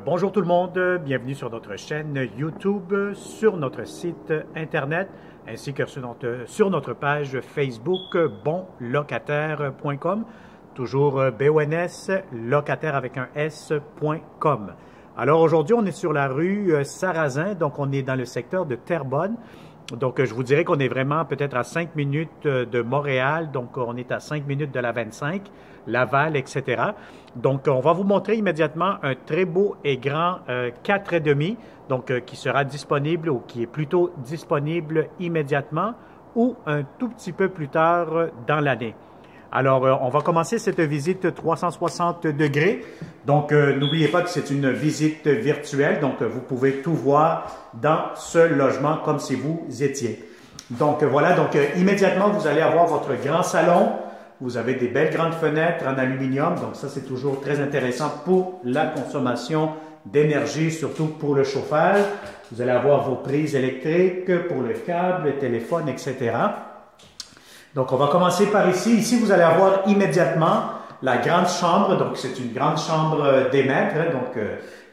Bonjour tout le monde, bienvenue sur notre chaîne YouTube, sur notre site internet, ainsi que sur notre page Facebook bonlocataire.com, toujours BONS, locataire avec un S.com. Alors aujourd'hui, on est sur la rue Sarrazin, donc on est dans le secteur de Terrebonne. Donc je vous dirais qu'on est vraiment peut-être à 5 minutes de Montréal, donc on est à 5 minutes de la 25, Laval, etc. Donc on va vous montrer immédiatement un très beau et grand 4,5, donc qui sera disponible ou qui est plutôt disponible immédiatement ou un tout petit peu plus tard dans l'année. Alors, on va commencer cette visite 360 degrés. Donc, n'oubliez pas que c'est une visite virtuelle. Donc, vous pouvez tout voir dans ce logement comme si vous étiez. Donc, voilà. Donc, immédiatement, vous allez avoir votre grand salon. Vous avez des belles grandes fenêtres en aluminium. Donc, ça, c'est toujours très intéressant pour la consommation d'énergie, surtout pour le chauffage. Vous allez avoir vos prises électriques pour le câble, le téléphone, etc. Donc, on va commencer par ici. Ici, vous allez avoir immédiatement la grande chambre. Donc, c'est une grande chambre d'émettre. Donc,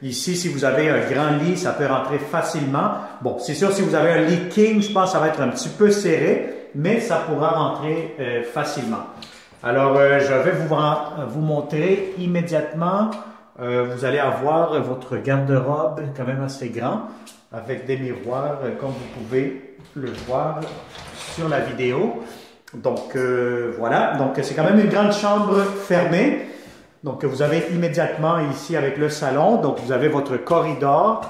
ici, si vous avez un grand lit, ça peut rentrer facilement. Bon, c'est sûr, si vous avez un lit king, je pense que ça va être un petit peu serré, mais ça pourra rentrer facilement. Alors, je vais vous montrer immédiatement. Vous allez avoir votre garde-robe quand même assez grand, avec des miroirs, comme vous pouvez le voir sur la vidéo. Donc, voilà. Donc, c'est quand même une grande chambre fermée. Donc, vous avez immédiatement ici avec le salon. Donc, vous avez votre corridor.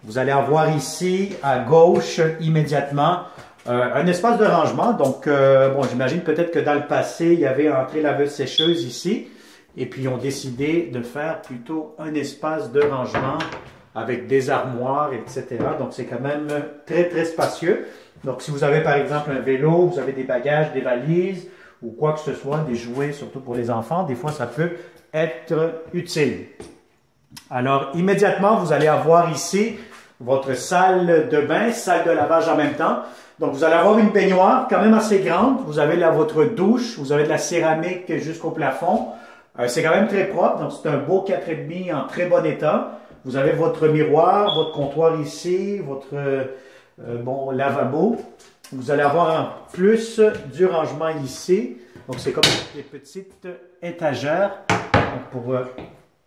Vous allez avoir ici, à gauche, immédiatement, un espace de rangement. Donc, bon, j'imagine peut-être que dans le passé, il y avait entrée laveuse-sécheuse ici. Et puis, ils ont décidé de faire plutôt un espace de rangement avec des armoires, etc. Donc, c'est quand même très, très spacieux. Donc, si vous avez par exemple un vélo, vous avez des bagages, des valises ou quoi que ce soit, des jouets, surtout pour les enfants, des fois ça peut être utile. Alors, immédiatement, vous allez avoir ici votre salle de bain, salle de lavage en même temps. Donc, vous allez avoir une baignoire quand même assez grande. Vous avez là votre douche, vous avez de la céramique jusqu'au plafond. C'est quand même très propre, donc c'est un beau 4,5 en très bon état. Vous avez votre miroir, votre comptoir ici, votre bon lavabo. Vous allez avoir en plus du rangement ici. Donc, c'est comme des petites étagères pour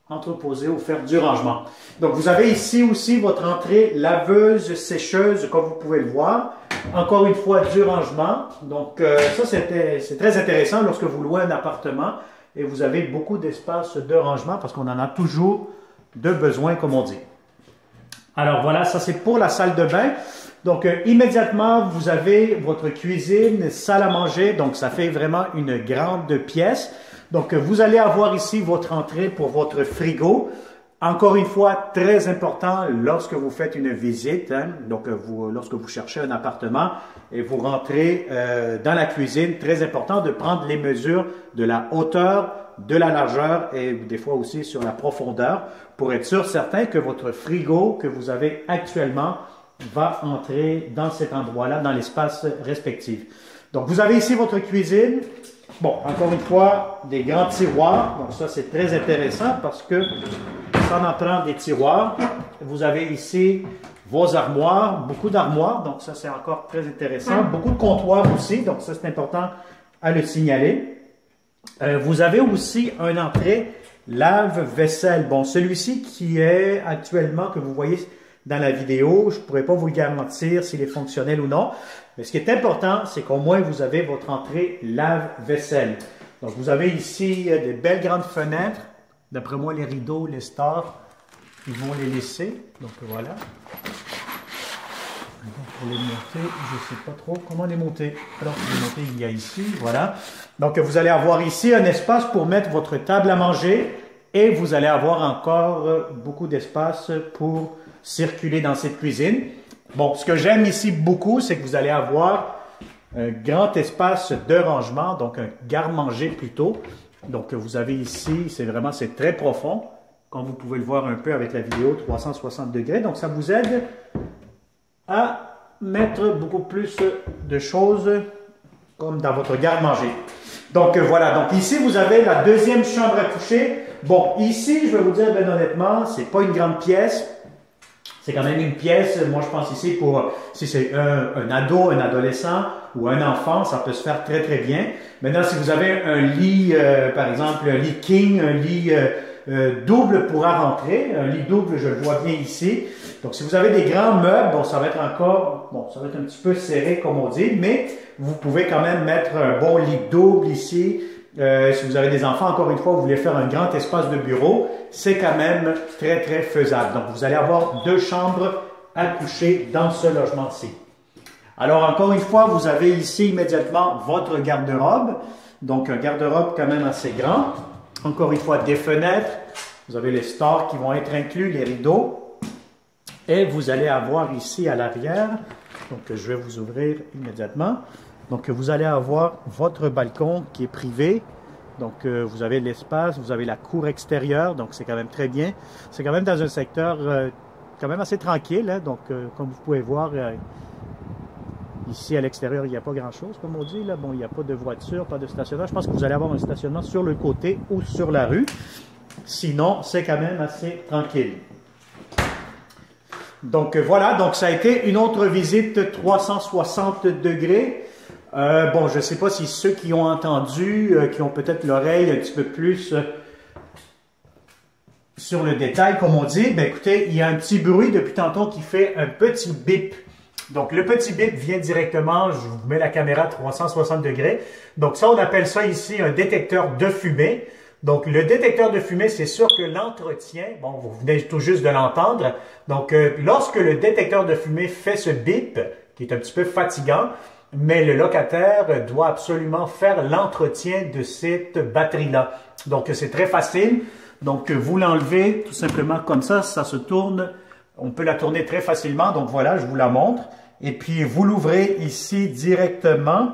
entreposer ou faire du rangement. Donc, vous avez ici aussi votre entrée laveuse, sécheuse, comme vous pouvez le voir. Encore une fois, du rangement. Donc, ça, c'est très intéressant lorsque vous louez un appartement et vous avez beaucoup d'espace de rangement parce qu'on en a toujours de besoin, comme on dit. Alors, voilà, ça c'est pour la salle de bain. Donc, immédiatement, vous avez votre cuisine, salle à manger. Donc, ça fait vraiment une grande pièce. Donc, vous allez avoir ici votre entrée pour votre frigo. Encore une fois, très important lorsque vous faites une visite. Hein, donc, lorsque vous cherchez un appartement et vous rentrez dans la cuisine, très important de prendre les mesures de la hauteur, de la largeur et des fois aussi sur la profondeur pour être sûr, certain que votre frigo que vous avez actuellement va entrer dans cet endroit-là, dans l'espace respectif. Donc, vous avez ici votre cuisine. Bon, encore une fois, des grands tiroirs. Donc, ça, c'est très intéressant parce que, en entrant des tiroirs, vous avez ici vos armoires, beaucoup d'armoires. Donc, ça, c'est encore très intéressant. Beaucoup de comptoirs aussi. Donc, ça, c'est important à le signaler. Vous avez aussi une entrée lave-vaisselle. Bon, celui-ci qui est actuellement, que vous voyez dans la vidéo, je ne pourrais pas vous le garantir s'il est fonctionnel ou non. Mais ce qui est important, c'est qu'au moins vous avez votre entrée lave-vaisselle. Donc, vous avez ici des belles grandes fenêtres. D'après moi, les rideaux, les stores, ils vont les laisser. Donc, voilà. Pour les monter, je ne sais pas trop comment les monter. Alors, les monter, il y a ici, voilà. Donc, vous allez avoir ici un espace pour mettre votre table à manger et vous allez avoir encore beaucoup d'espace pour circuler dans cette cuisine. Bon, ce que j'aime ici beaucoup, c'est que vous allez avoir un grand espace de rangement, donc un garde-manger plutôt. Donc, vous avez ici, c'est très profond, comme vous pouvez le voir un peu avec la vidéo 360 degrés. Donc, ça vous aide à mettre beaucoup plus de choses comme dans votre garde-manger. Donc, voilà. Donc, ici, vous avez la deuxième chambre à coucher. Bon, ici, je vais vous dire, ben honnêtement, c'est pas une grande pièce. C'est quand même une pièce, moi je pense ici pour, si c'est un ado, un adolescent ou un enfant, ça peut se faire très très bien. Maintenant, si vous avez un lit, par exemple, un lit king, un lit double pourra rentrer, un lit double, je le vois bien ici. Donc si vous avez des grands meubles, bon, ça va être encore, bon, ça va être un petit peu serré comme on dit, mais vous pouvez quand même mettre un bon lit double ici. Si vous avez des enfants, encore une fois, vous voulez faire un grand espace de bureau, c'est quand même très, très faisable. Donc, vous allez avoir 2 chambres à coucher dans ce logement-ci. Alors, encore une fois, vous avez ici immédiatement votre garde-robe. Donc, un garde-robe quand même assez grand. Encore une fois, des fenêtres. Vous avez les stores qui vont être inclus, les rideaux. Et vous allez avoir ici à l'arrière, donc je vais vous ouvrir immédiatement. Donc, vous allez avoir votre balcon qui est privé. Donc, vous avez l'espace, vous avez la cour extérieure. Donc, c'est quand même très bien. C'est quand même dans un secteur quand même assez tranquille. Hein? Donc, comme vous pouvez voir, ici à l'extérieur, il n'y a pas grand-chose, comme on dit. Là. Bon, il n'y a pas de voiture, pas de stationnement. Je pense que vous allez avoir un stationnement sur le côté ou sur la rue. Sinon, c'est quand même assez tranquille. Donc, voilà. Donc, ça a été une autre visite 360 degrés. Bon, je ne sais pas si ceux qui ont entendu, qui ont peut-être l'oreille un petit peu plus sur le détail, comme on dit, ben écoutez, il y a un petit bruit depuis tantôt qui fait un petit bip. Donc, le petit bip vient directement, je vous mets la caméra 360 degrés. Donc, ça, on appelle ça ici un détecteur de fumée. Donc, le détecteur de fumée, c'est sûr que l'entretien, bon, vous venez tout juste de l'entendre. Donc, lorsque le détecteur de fumée fait ce bip, qui est un petit peu fatigant, mais le locataire doit absolument faire l'entretien de cette batterie-là. Donc, c'est très facile. Donc, vous l'enlevez tout simplement comme ça se tourne. On peut la tourner très facilement. Donc, voilà, je vous la montre. Et puis, vous l'ouvrez ici directement.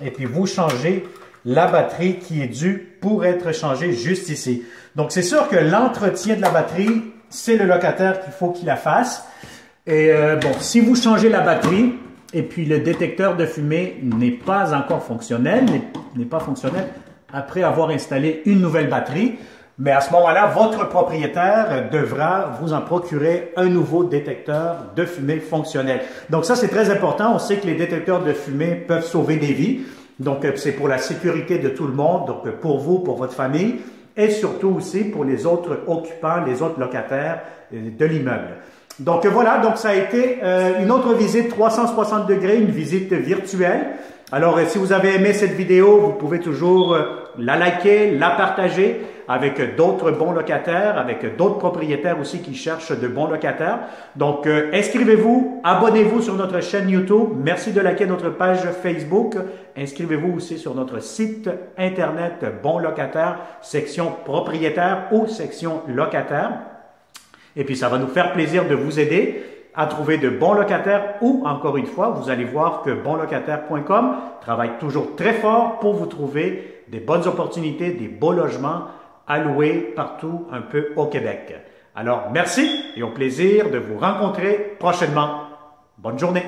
Et puis, vous changez la batterie qui est due pour être changée juste ici. Donc, c'est sûr que l'entretien de la batterie, c'est le locataire qu'il faut qu'il la fasse. Et bon, si vous changez la batterie, et puis le détecteur de fumée n'est pas encore fonctionnel, n'est pas fonctionnel après avoir installé une nouvelle batterie, mais à ce moment-là, votre propriétaire devra vous en procurer un nouveau détecteur de fumée fonctionnel. Donc ça, c'est très important. On sait que les détecteurs de fumée peuvent sauver des vies. Donc c'est pour la sécurité de tout le monde, donc pour vous, pour votre famille, et surtout aussi pour les autres occupants, les autres locataires de l'immeuble. Donc voilà, donc ça a été une autre visite 360 degrés, une visite virtuelle. Alors si vous avez aimé cette vidéo, vous pouvez toujours la liker, la partager avec d'autres bons locataires, avec d'autres propriétaires aussi qui cherchent de bons locataires. Donc inscrivez-vous, abonnez-vous sur notre chaîne YouTube. Merci de liker notre page Facebook. Inscrivez-vous aussi sur notre site internet Bon Locataire, section propriétaire ou section locataire. Et puis, ça va nous faire plaisir de vous aider à trouver de bons locataires ou, encore une fois, vous allez voir que bonlocataire.com travaille toujours très fort pour vous trouver des bonnes opportunités, des beaux logements à louer partout un peu au Québec. Alors, merci et au plaisir de vous rencontrer prochainement. Bonne journée!